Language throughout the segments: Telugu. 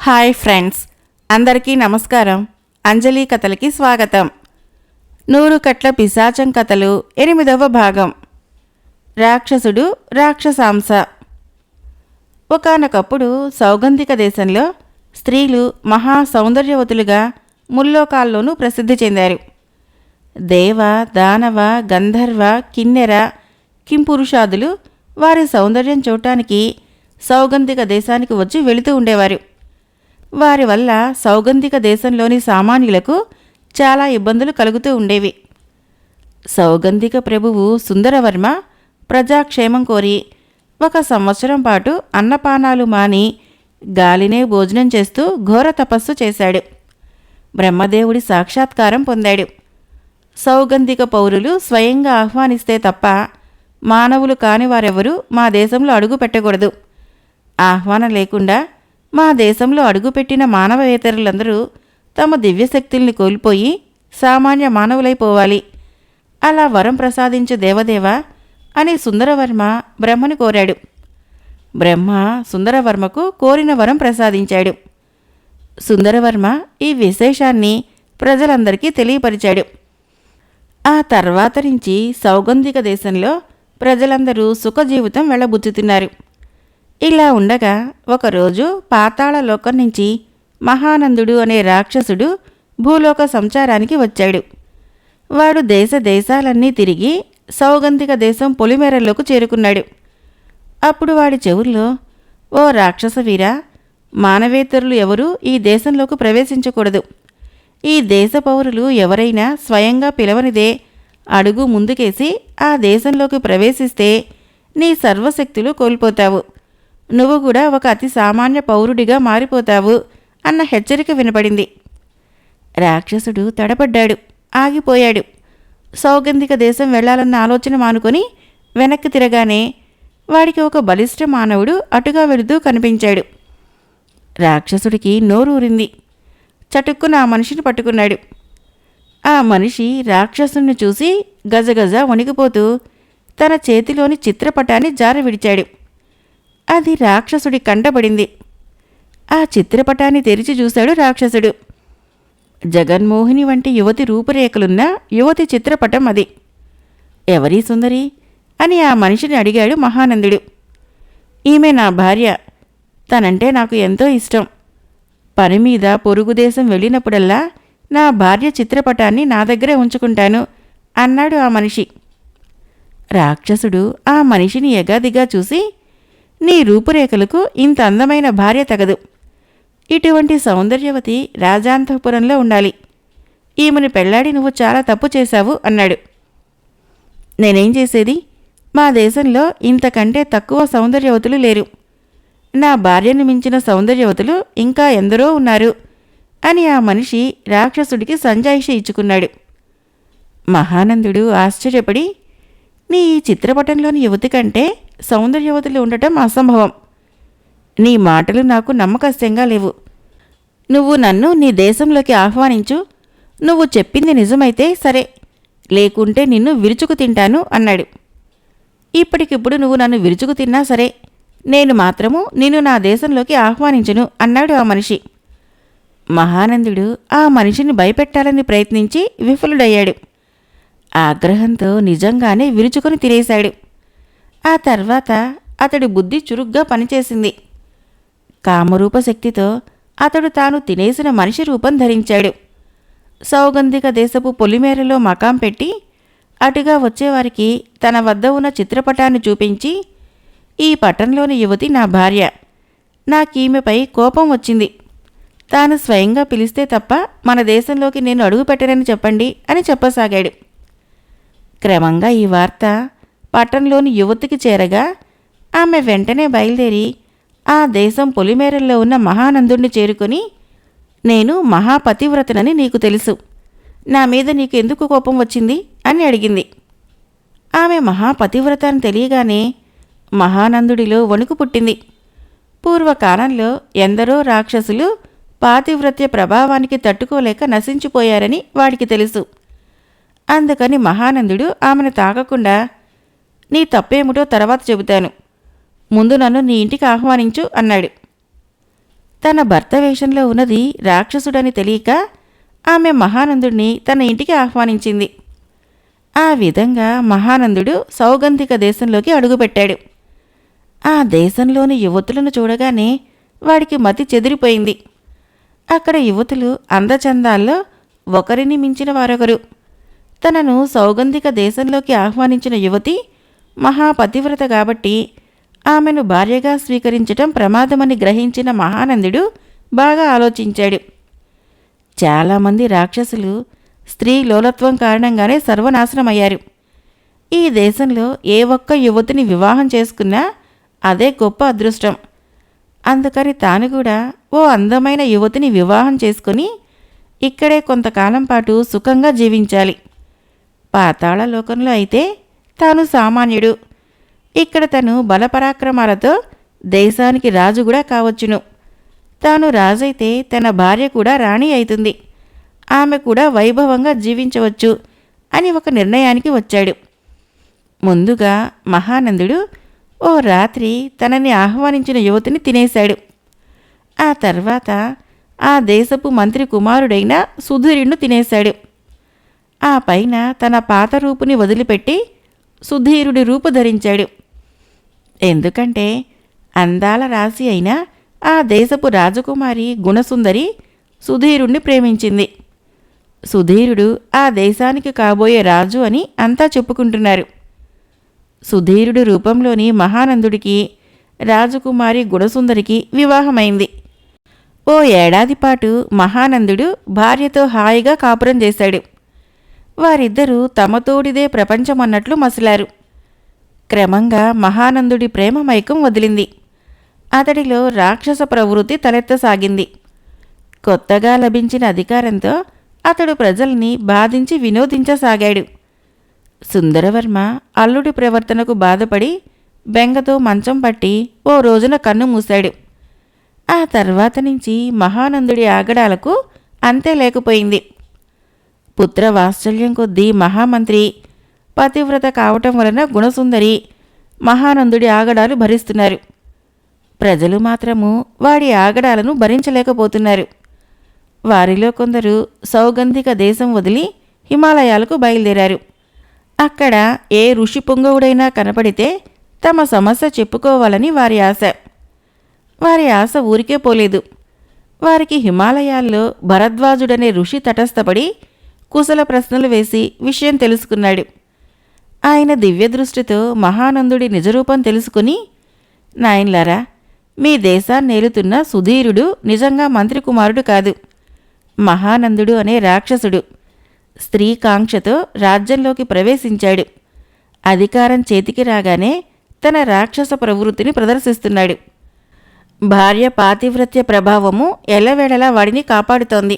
హాయ్ ఫ్రెండ్స్, అందరికీ నమస్కారం. అంజలి కథలకి స్వాగతం. 100 కట్ల పిశాచం కథలు 8వ భాగం. రాక్షసుడు రాక్షసాంశ. ఒకానొకప్పుడు సౌగంధిక దేశంలో స్త్రీలు మహా సౌందర్యవతులుగా ముల్లోకాల్లోనూ ప్రసిద్ధి చెందారు. దేవ, దానవ, గంధర్వ, కిన్నెర, కింపురుషాదులు వారి సౌందర్యం చూడటానికి సౌగంధిక దేశానికి వచ్చి వెళుతూ ఉండేవారు. వారి వల్ల సౌగంధిక దేశంలోని సామాన్యులకు చాలా ఇబ్బందులు కలుగుతూ ఉండేవి. సౌగంధిక ప్రభువు సుందరవర్మ ప్రజాక్షేమం కోరి 1 సంవత్సరం పాటు అన్నపానాలు మాని గాలినే భోజనం చేస్తూ ఘోర తపస్సు చేశాడు. బ్రహ్మదేవుడి సాక్షాత్కారం పొందాడు. సౌగంధిక పౌరులు స్వయంగా ఆహ్వానిస్తే తప్ప మానవులు కాని వారెవరూ మా దేశంలో అడుగు పెట్టకూడదు. ఆహ్వానం లేకుండా మా దేశంలో అడుగుపెట్టిన మానవేతరులందరూ తమ దివ్యశక్తుల్ని కోల్పోయి సామాన్య మానవులైపోవాలి. అలా వరం ప్రసాదించు దేవదేవా అని సుందరవర్మ బ్రహ్మని కోరాడు. బ్రహ్మ సుందరవర్మకు కోరిన వరం ప్రసాదించాడు. సుందరవర్మ ఈ విశేషాన్ని ప్రజలందరికీ తెలియపరిచాడు. ఆ తర్వాత నుంచి సౌగంధిక దేశంలో ప్రజలందరూ సుఖజీవితం వెళ్ళబుచ్చుతున్నారు. ఇలా ఉండగా ఒకరోజు పాతాళ లోకం నుంచి మహానందుడు అనే రాక్షసుడు భూలోక సంచారానికి వచ్చాడు. వాడు దేశాలన్నీ తిరిగి సౌగంధిక దేశం పొలిమేరల్లోకి చేరుకున్నాడు. అప్పుడు వాడి చెవుల్లో, ఓ రాక్షసవీరా, మానవేతరులు ఎవరూ ఈ దేశంలోకి ప్రవేశించకూడదు. ఈ దేశ పౌరులు ఎవరైనా స్వయంగా పిలవనిదే అడుగు ముందుకేసి ఆ దేశంలోకి ప్రవేశిస్తే నీ సర్వశక్తులు కోల్పోతావు. నువ్వు కూడా ఒక అతి సామాన్య పౌరుడిగా మారిపోతావు అన్న హెచ్చరిక వినపడింది. రాక్షసుడు తడబడ్డాడు, ఆగిపోయాడు. సౌగంధిక దేశం వెళ్లాలన్న ఆలోచన మానుకొని వెనక్కి తిరగానే వాడికి ఒక బలిష్ట మానవుడు అటుగా వెళుతూ కనిపించాడు. రాక్షసుడికి నోరూరింది. చటుక్కున ఆ మనిషిని పట్టుకున్నాడు. ఆ మనిషి రాక్షసుని చూసి గజగజ వణికిపోతూ తన చేతిలోని చిత్రపటాన్ని జారి విడిచాడు. అది రాక్షసుడి కంటపడింది. ఆ చిత్రపటాన్ని తెరిచి చూశాడు రాక్షసుడు. జగన్మోహిని వంటి యువతి రూపురేఖలున్న యువతి చిత్రపటం అది. ఎవరీ సుందరి అని ఆ మనిషిని అడిగాడు మహానందుడు. ఈమె నా భార్య. తనంటే నాకు ఎంతో ఇష్టం. పని మీద పొరుగు దేశం వెళ్ళినప్పుడల్లా నా భార్య చిత్రపటాన్ని నా దగ్గరే ఉంచుకుంటాను అన్నాడు ఆ మనిషి. రాక్షసుడు ఆ మనిషిని ఎగాదిగా చూసి, నీ రూపురేఖలకు ఇంత అందమైన భార్య తగదు. ఇటువంటి సౌందర్యవతి రాజాంతఃపురంలో ఉండాలి. ఈమెను పెళ్లాడి నువ్వు చాలా తప్పు చేశావు అన్నాడు. నేనేం చేసేది? మా దేశంలో ఇంతకంటే తక్కువ సౌందర్యవతులు లేరు. నా భార్యను మించిన సౌందర్యవతులు ఇంకా ఎందరో ఉన్నారు అని ఆ మనిషి రాక్షసుడికి సంజాయిషి ఇచ్చుకున్నాడు. మహానందుడు ఆశ్చర్యపడి, నీ ఈ చిత్రపటంలోని యువతి కంటే సౌందర్యవతులు ఉండటం అసంభవం. నీ మాటలు నాకు నమ్మకస్యంగా లేవు. నువ్వు నన్ను నీ దేశంలోకి ఆహ్వానించు. నువ్వు చెప్పింది నిజమైతే సరే, లేకుంటే నిన్ను విరుచుకు తింటాను అన్నాడు. ఇప్పటికిప్పుడు నువ్వు నన్ను విరుచుకు తిన్నా సరే, నేను మాత్రము నిన్ను నా దేశంలోకి ఆహ్వానించను అన్నాడు ఆ మనిషి. మహానందుడు ఆ మనిషిని భయపెట్టాలని ప్రయత్నించి విఫలుడయ్యాడు. ఆగ్రహంతో నిజంగానే విరుచుకొని తినేశాడు. ఆ తర్వాత అతడి బుద్ధి చురుగ్గా పనిచేసింది. కామరూప శక్తితో అతడు తాను తినేసిన మనిషి రూపం ధరించాడు. సౌగంధిక దేశపు పొలిమేరలో మకాం పెట్టి అటుగా వచ్చేవారికి తన వద్ద ఉన్న చిత్రపటాన్ని చూపించి, ఈ పటంలోని యువతి నా భార్య. నాకీమెపై కోపం వచ్చింది. తాను స్వయంగా పిలిస్తే తప్ప మన దేశంలోకి నేను అడుగుపెట్టనని చెప్పండి అని చెప్పసాగాడు. క్రమంగా ఈ వార్త పట్టణంలోని యువతికి చేరగా ఆమె వెంటనే బయలుదేరి ఆ దేశం పొలిమేరల్లో ఉన్న మహానందుణ్ణి చేరుకొని, నేను మహాపతివ్రతనని నీకు తెలుసు. నా మీద నీకు ఎందుకు కోపం వచ్చింది అని అడిగింది. ఆమె మహాపతివ్రత అని తెలియగానే మహానందుడిలో వణుకు పుట్టింది. పూర్వకాలంలో ఎందరో రాక్షసులు పాతివ్రత్య ప్రభావానికి తట్టుకోలేక నశించిపోయారని వాడికి తెలుసు. అందుకని మహానందుడు ఆమెను తాకకుండా, నీ తప్పేమిటో తర్వాత చెబుతాను, ముందు నన్ను నీ ఇంటికి ఆహ్వానించు అన్నాడు. తన భర్త వేషంలో ఉన్నది రాక్షసుడని తెలియక ఆమె మహానందుడిని తన ఇంటికి ఆహ్వానించింది. ఆ విధంగా మహానందుడు సౌగంధిక దేశంలోకి అడుగుపెట్టాడు. ఆ దేశంలోని యువతులను చూడగానే వాడికి మతి చెదిరిపోయింది. అక్కడ యువతులు అందచందాల్లో ఒకరిని మించిన వారొకరు. తనను సౌగంధిక దేశంలోకి ఆహ్వానించిన యువతి మహాపతివ్రత కాబట్టి ఆమెను భార్యగా స్వీకరించటం ప్రమాదమని గ్రహించిన మహానందుడు బాగా ఆలోచించాడు. చాలామంది రాక్షసులు స్త్రీ లోలత్వం కారణంగానే సర్వనాశనమయ్యారు. ఈ దేశంలో ఏ ఒక్క యువతిని వివాహం చేసుకున్నా అదే గొప్ప అదృష్టం. అందుకని తాను కూడా ఓ అందమైన యువతిని వివాహం చేసుకుని ఇక్కడే కొంతకాలం పాటు సుఖంగా జీవించాలి. పాతాళ లోకంలో అయితే తాను సామాన్యుడు. ఇక్కడ తను బలపరాక్రమాలతో దేశానికి రాజు కూడా కావచ్చును. తాను రాజైతే తన భార్య కూడా రాణి అవుతుంది. ఆమె కూడా వైభవంగా జీవించవచ్చు అని ఒక నిర్ణయానికి వచ్చాడు. ముందుగా మహానందుడు ఓ రాత్రి తనని ఆహ్వానించిన యువతిని తినేశాడు. ఆ తర్వాత ఆ దేశపు మంత్రి కుమారుడైన సుధీరుణ్ణి తినేశాడు. ఆ పైన తన పాత రూపుని వదిలిపెట్టి సుధీరుడి రూపు ధరించాడు. ఎందుకంటే అందాల రాశి అయిన ఆ దేశపు రాజకుమారి గుణసుందరి సుధీరుణ్ణి ప్రేమించింది. సుధీరుడు ఆ దేశానికి కాబోయే రాజు అని అంతా చెప్పుకుంటున్నారు. సుధీరుడి రూపంలోని మహానందుడికి రాజకుమారి గుణసుందరికి వివాహమైంది. ఓ ఏడాది పాటు మహానందుడు భార్యతో హాయిగా కాపురం చేశాడు. వారిద్దరూ తమతోడిదే ప్రపంచమన్నట్లు మసిలారు. క్రమంగా మహానందుడి ప్రేమ మైకం వదిలింది. అతడిలో రాక్షస ప్రవృత్తి తలెత్తసాగింది. కొత్తగా లభించిన అధికారంతో అతడు ప్రజల్ని బాధించి వినోదించసాగాడు. సుందరవర్మ అల్లుడి ప్రవర్తనకు బాధపడి బెంగతో మంచం పట్టి ఓ రోజున కన్ను మూశాడు. ఆ తర్వాత నుంచి మహానందుడి ఆగడాలకు అంతే లేకపోయింది. పుత్ర వాత్సల్యం కొద్దీ మహామంత్రి పతివ్రత కావటం వలన గుణసుందరి మహానందుడి ఆగడాలు భరిస్తున్నారు. ప్రజలు మాత్రము వాడి ఆగడాలను భరించలేకపోతున్నారు. వారిలో కొందరు సౌగంధిక దేశం వదిలి హిమాలయాలకు బయలుదేరారు. అక్కడ ఏ ఋషి పుంగవుడైనా కనపడితే తమ సమస్య చెప్పుకోవాలని వారి ఆశ. వారి ఆశ ఊరికే పోలేదు. వారికి హిమాలయాల్లో భరద్వాజుడనే ఋషి తటస్థపడి కుశల ప్రశ్నలు వేసి విషయం తెలుసుకున్నాడు. ఆయన దివ్యదృష్టితో మహానందుడి నిజరూపం తెలుసుకుని, నాయన్లారా, మీ దేశాన్నేలుతున్న సుధీరుడు నిజంగా మంత్రి కుమారుడు కాదు, మహానందుడు అనే రాక్షసుడు. స్త్రీ కాంక్షతో రాజ్యంలోకి ప్రవేశించాడు. అధికారం చేతికి రాగానే తన రాక్షస ప్రవృత్తిని ప్రదర్శిస్తున్నాడు. భార్య పాతివ్రత్య ప్రభావము ఎల్లవేళలా వాడిని కాపాడుతోంది.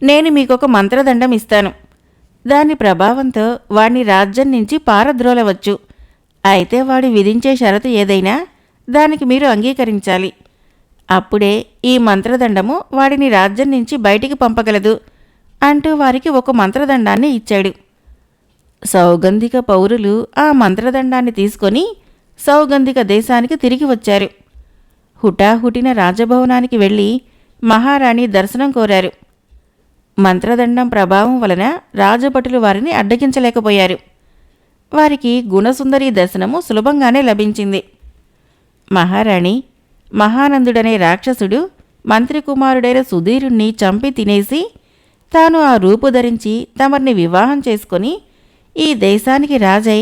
నేను మీకొక మంత్రదండం ఇస్తాను. దాని ప్రభావంతో వాడిని రాజ్యం నుంచి పారద్రోలవచ్చు. అయితే వాడు విధించే షరతు ఏదైనా దానికి మీరు అంగీకరించాలి. అప్పుడే ఈ మంత్రదండము వాడిని రాజ్యం నుంచి బయటికి పంపగలదు అంటూ వారికి ఒక మంత్రదండాన్ని ఇచ్చాడు. సౌగంధిక పౌరులు ఆ మంత్రదండాన్ని తీసుకొని సౌగంధిక దేశానికి తిరిగి వచ్చారు. హుటాహుటిన రాజభవనానికి వెళ్ళి మహారాణి దర్శనం కోరారు. మంత్రదండం ప్రభావం వలన రాజభటులు వారిని అడ్డగించలేకపోయారు. వారికి గుణసుందరి దర్శనము సులభంగానే లభించింది. మహారాణి, మహానందుడనే రాక్షసుడు మంత్రి కుమారుడైన సుధీరుణ్ణి చంపి తినేసి తాను ఆ రూపు ధరించి తమర్ని వివాహం చేసుకొని ఈ దేశానికి రాజై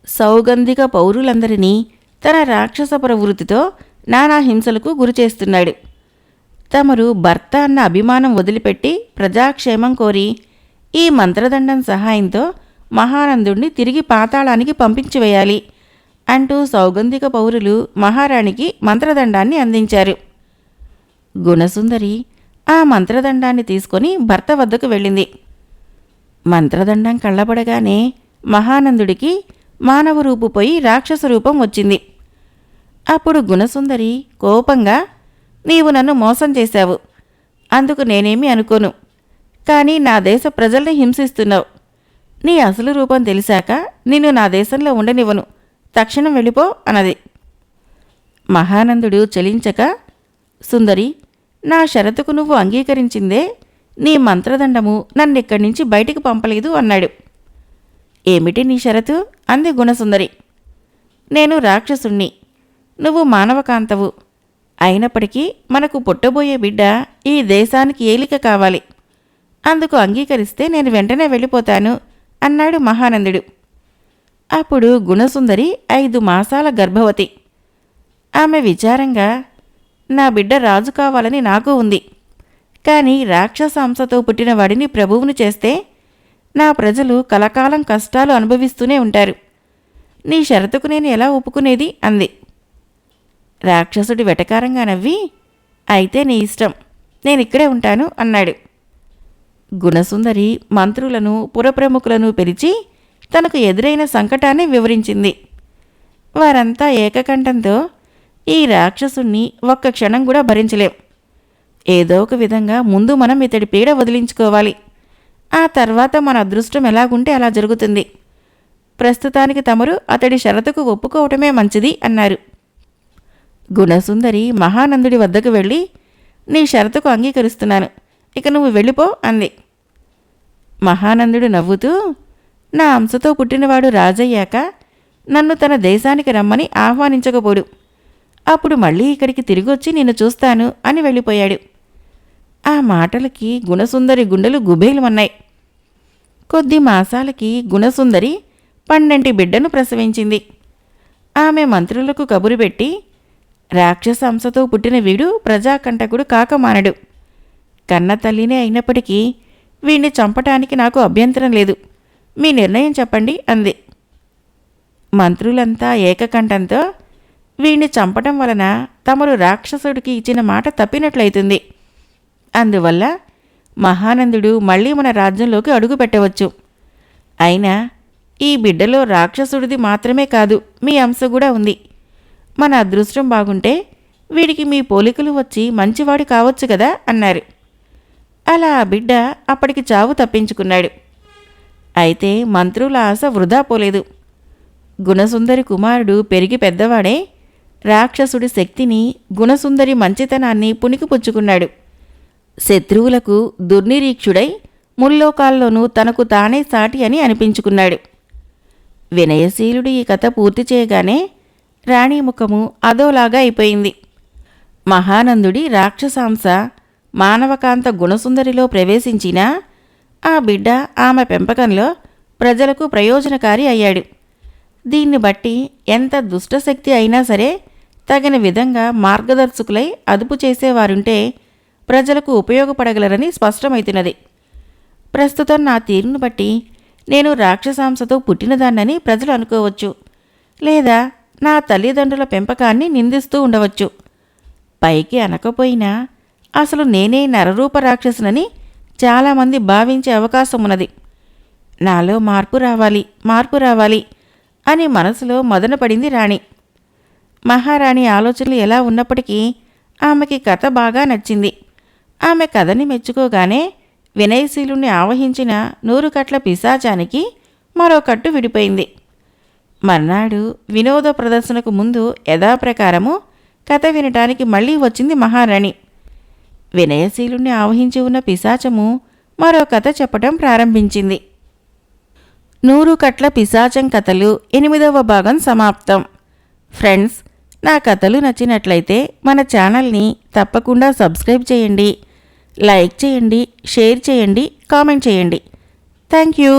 సౌగంధిక పౌరులందరినీ తన రాక్షస ప్రవృత్తితో నానా హింసలకు గురిచేస్తున్నాడు. తమరు భర్త అన్న అభిమానం వదిలిపెట్టి ప్రజాక్షేమం కోరి ఈ మంత్రదండం సహాయంతో మహానందుణ్ణి తిరిగి పాతాళానికి పంపించివేయాలి అంటూ సౌగంధిక పౌరులు మహారాణికి మంత్రదండాన్ని అందించారు. గుణసుందరి ఆ మంత్రదండాన్ని తీసుకొని భర్త వద్దకు వెళ్ళింది. మంత్రదండం కళ్ళబడగానే మహానందుడికి మానవ రూపు పోయి రాక్షస రూపం వచ్చింది. అప్పుడు గుణసుందరి కోపంగా, నీవు నన్ను మోసం చేశావు, అందుకు నేనేమీ అనుకోను, కానీ నా దేశ ప్రజల్ని హింసిస్తున్నావు. నీ అసలు రూపం తెలిసాక నిన్ను నా దేశంలో ఉండనివ్వను, తక్షణం వెళ్ళిపో అన్నది. మహానందుడు చలించక, సుందరి, నా షరతుకు నువ్వు అంగీకరించిందే నీ మంత్రదండము నన్నిక్కడి నుంచి బయటికి పంపలేదు అన్నాడు. ఏమిటి నీ షరతు అంది గుణసుందరి. నేను రాక్షసుణ్ణి, నువ్వు మానవకాంతవు. అయినప్పటికీ మనకు పుట్టబోయే బిడ్డ ఈ దేశానికి ఏలిక కావాలి. అందుకు అంగీకరిస్తే నేను వెంటనే వెళ్ళిపోతాను అన్నాడు మహానందుడు. అప్పుడు గుణసుందరి 5 మాసాల గర్భవతి. ఆమె విచారంగా, నా బిడ్డ రాజు కావాలని నాకు ఉంది. కానీ రాక్షసాంశతో పుట్టిన వాడిని ప్రభువును చేస్తే నా ప్రజలు కలకాలం కష్టాలు అనుభవిస్తూనే ఉంటారు. నీ షరతుకు నేను ఎలా ఒప్పుకునేది అంది. రాక్షసుడి వెటకారంగా నవ్వి, అయితే నీ ఇష్టం, నేనిక్కడే ఉంటాను అన్నాడు. గుణసుందరి మంత్రులను పురప్రముఖులను పిలిచి తనకు ఎదురైన సంకటాన్ని వివరించింది. వారంతా ఏకకంఠంతో, ఈ రాక్షసుణ్ణి ఒక్క క్షణం కూడా భరించలేం. ఏదో ఒక విధంగా ముందు మనం ఇతడి పీడ వదిలించుకోవాలి. ఆ తర్వాత మన అదృష్టం ఎలాగుంటే అలా జరుగుతుంది. ప్రస్తుతానికి తమరు అతడి షరతుకు ఒప్పుకోవటమే మంచిది అన్నారు. గుణసుందరి మహానందుడి వద్దకు వెళ్ళి, నీ షరతుకు అంగీకరిస్తున్నాను, ఇక నువ్వు వెళ్ళిపో అంది. మహానందుడు నవ్వుతూ, నా అంశతో పుట్టినవాడు రాజయ్యాక నన్ను తన దేశానికి రమ్మని ఆహ్వానించకపోడు. అప్పుడు మళ్ళీ ఇక్కడికి తిరిగొచ్చి నిన్ను చూస్తాను అని వెళ్ళిపోయాడు. ఆ మాటలకి గుణసుందరి గుండెలు గుబేలుమన్నాయి. కొద్ది మాసాలకి గుణసుందరి 12 బిడ్డను ప్రసవించింది. ఆమె మంత్రులకు కబురు పెట్టి, రాక్షస అంశతో పుట్టిన వీడు ప్రజాకంటకుడు కాకమానడు. కన్న తల్లినే అయినప్పటికీ వీణ్ణి చంపటానికి నాకు అభ్యంతరం లేదు. మీ నిర్ణయం చెప్పండి అంది. మంత్రులంతా ఏకకంఠంతో, వీణ్ణి చంపటం వలన తమరు రాక్షసుడికి ఇచ్చిన మాట తప్పినట్లయితుంది. అందువల్ల మహానందుడు మళ్ళీ మన రాజ్యంలోకి అడుగు పెట్టవచ్చు. అయినా ఈ బిడ్డలో రాక్షసుడిది మాత్రమే కాదు, మీ అంశ కూడా ఉంది. మన అదృష్టం బాగుంటే వీడికి మీ పోలికలు వచ్చి మంచివాడు కావచ్చు కదా అన్నారు. అలా ఆ బిడ్డ అప్పటికి చావు తప్పించుకున్నాడు. అయితే మంత్రుల ఆశ వృధా పోలేదు. గుణసుందరి కుమారుడు పెరిగి పెద్దవాడే రాక్షసుడి శక్తిని, గుణసుందరి మంచితనాన్ని పుణికిపుచ్చుకున్నాడు. శత్రువులకు దుర్నిరీక్షుడై ముల్లోకాల్లోనూ తనకు తానే సాటి అని అనిపించుకున్నాడు. వినయశీలుడు ఈ కథ పూర్తి చేయగానే రాణి ముఖము అదోలాగా అయిపోయింది. మహానందుడి రాక్షసాంశ మానవకాంత గుణసుందరిలో ప్రవేశించినా ఆ బిడ్డ ఆమె పెంపకంలో ప్రజలకు ప్రయోజనకారి అయ్యాడు. దీన్ని బట్టి ఎంత దుష్టశక్తి అయినా సరే తగిన విధంగా మార్గదర్శకులై అదుపు చేసేవారుంటే ప్రజలకు ఉపయోగపడగలరని స్పష్టమవుతున్నది. ప్రస్తుతం నా తీరును బట్టి నేను రాక్షసాంశతో పుట్టినదాన్నని ప్రజలు అనుకోవచ్చు, లేదా నా తల్లిదండ్రుల పెంపకాన్ని నిందిస్తూ ఉండవచ్చు. పైకి అనకపోయినా అసలు నేనే నరరూప రాక్షసునని చాలామంది భావించే అవకాశం ఉన్నది. నాలో మార్పు రావాలి అని మనసులో మదనపడింది రాణి. మహారాణి ఆలోచనలు ఎలా ఉన్నప్పటికీ ఆమెకి కథ బాగా నచ్చింది. ఆమె కథని మెచ్చుకోగానే వినయశీలుణ్ణి ఆవహించిన 100 కట్ల పిశాచానికి మరో కట్టు విడిపోయింది. మర్నాడు వినోద ప్రదర్శనకు ముందు యథాప్రకారము కథ వినటానికి మళ్ళీ వచ్చింది మహారాణి. వినయశీలుణ్ణి ఆవహించి ఉన్న పిశాచము మరో కథ చెప్పటం ప్రారంభించింది. 100 కట్ల పిశాచం కథలు 8వ భాగం సమాప్తం. ఫ్రెండ్స్, నా కథలు నచ్చినట్లయితే మన ఛానల్ని తప్పకుండా సబ్స్క్రైబ్ చేయండి, లైక్ చేయండి, షేర్ చేయండి, కామెంట్ చేయండి. Thank you.